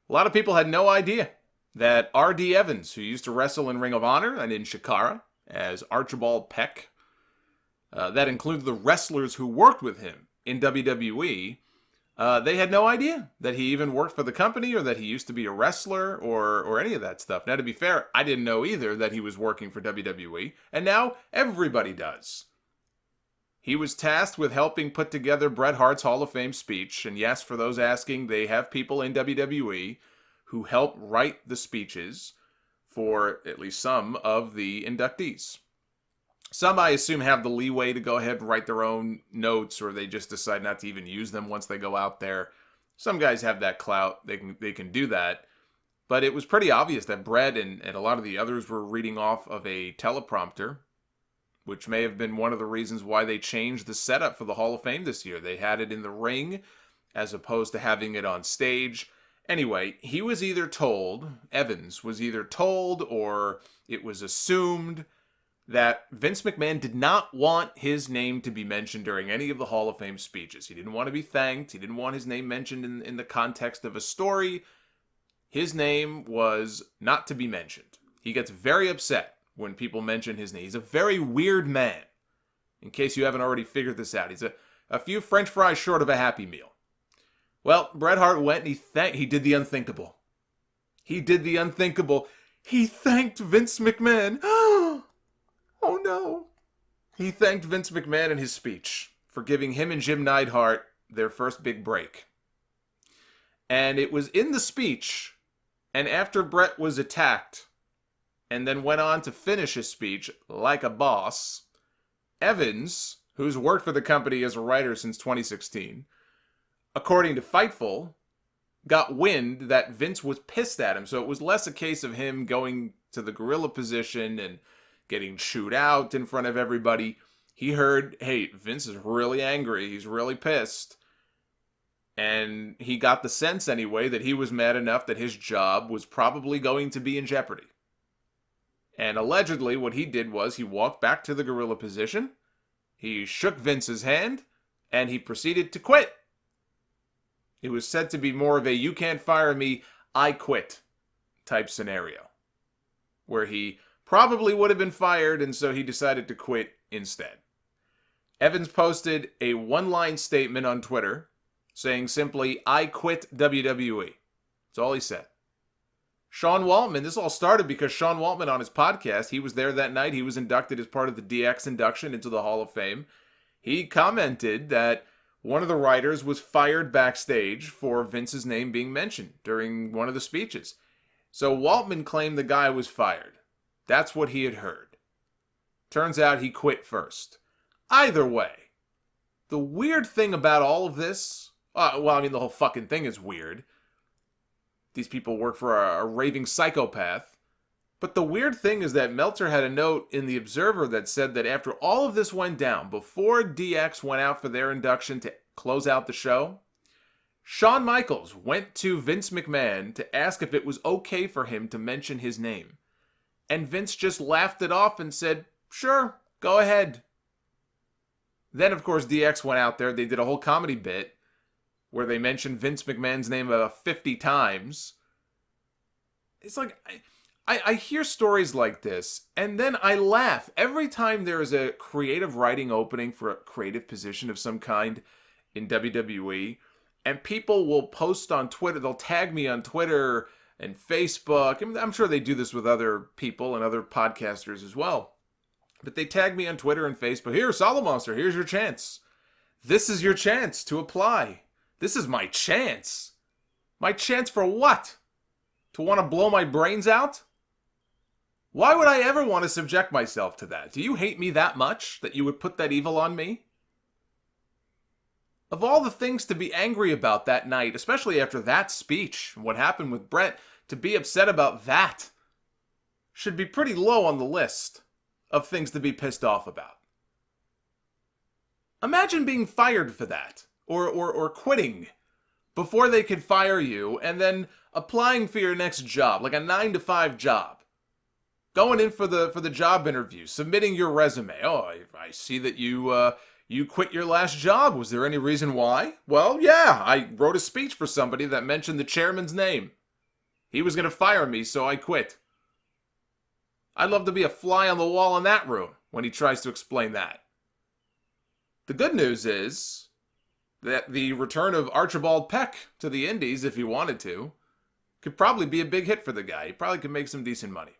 A lot of people had no idea that R.D. Evans, who used to wrestle in Ring of Honor and in Shikara as Archibald Peck, that included the wrestlers who worked with him in WWE, they had no idea that he even worked for the company or that he used to be a wrestler or any of that stuff. Now, to be fair, I didn't know either that he was working for WWE, and now everybody does. He was tasked with helping put together Bret Hart's Hall of Fame speech, and yes, for those asking, they have people in WWE who help write the speeches for at least some of the inductees. Some, I assume, have the leeway to go ahead and write their own notes, or they just decide not to even use them once they go out there. Some guys have that clout. They can do that. But it was pretty obvious that Bret and a lot of the others were reading off of a teleprompter, which may have been one of the reasons why they changed the setup for the Hall of Fame this year. They had it in the ring as opposed to having it on stage. Anyway, he was either told, Evans was either told, or it was assumed that Vince McMahon did not want his name to be mentioned during any of the Hall of Fame speeches. He didn't want to be thanked. He didn't want his name mentioned in the context of a story. His name was not to be mentioned. He gets very upset when people mention his name. He's a very weird man, in case you haven't already figured this out. He's a few French fries short of a Happy Meal. Well, Bret Hart went and he did the unthinkable. He did the unthinkable. He thanked Vince McMahon. Oh no. He thanked Vince McMahon in his speech for giving him and Jim Neidhart their first big break. And it was in the speech, and after Bret was attacked, and then went on to finish his speech like a boss, Evans, who's worked for the company as a writer since 2016, according to Fightful, got wind that Vince was pissed at him. So it was less a case of him going to the gorilla position and getting chewed out in front of everybody. He heard, hey, Vince is really angry. He's really pissed. And he got the sense anyway that he was mad enough that his job was probably going to be in jeopardy. And allegedly what he did was he walked back to the gorilla position, he shook Vince's hand, and he proceeded to quit. It was said to be more of a you can't fire me, I quit type scenario, where he probably would have been fired, and so he decided to quit instead. Evans posted a one-line statement on Twitter saying simply, I quit WWE. That's all he said. Sean Waltman, this all started because Sean Waltman on his podcast, he was there that night, he was inducted as part of the DX induction into the Hall of Fame. He commented that one of the writers was fired backstage for Vince's name being mentioned during one of the speeches. So Waltman claimed the guy was fired. That's what he had heard. Turns out he quit first. Either way, the weird thing about all of this, the whole fucking thing is weird. These people work for a raving psychopath. But the weird thing is that Meltzer had a note in The Observer that said that after all of this went down, before DX went out for their induction to close out the show, Shawn Michaels went to Vince McMahon to ask if it was okay for him to mention his name. And Vince just laughed it off and said, sure, go ahead. Then, of course, DX went out there. They did a whole comedy bit where they mentioned Vince McMahon's name about 50 times. It's like, I hear stories like this, and then I laugh. Every time there is a creative writing opening for a creative position of some kind in WWE, and people will post on Twitter, they'll tag me on Twitter and Facebook. I'm sure they do this with other people and other podcasters as well. But they tag me on Twitter and Facebook. Here, Solomonster, here's your chance. This is your chance to apply. This is my chance. My chance for what? To want to blow my brains out? Why would I ever want to subject myself to that? Do you hate me that much that you would put that evil on me? Of all the things to be angry about that night, especially after that speech, and what happened with Bret, to be upset about that should be pretty low on the list of things to be pissed off about. Imagine being fired for that, or quitting before they could fire you, and then applying for your next job, like a 9-to-5 job. Going in for the job interview, submitting your resume. Oh, I see that you quit your last job. Was there any reason why? Well, yeah, I wrote a speech for somebody that mentioned the chairman's name. He was going to fire me, so I quit. I'd love to be a fly on the wall in that room when he tries to explain that. The good news is that the return of Archibald Peck to the Indies, if he wanted to, could probably be a big hit for the guy. He probably could make some decent money.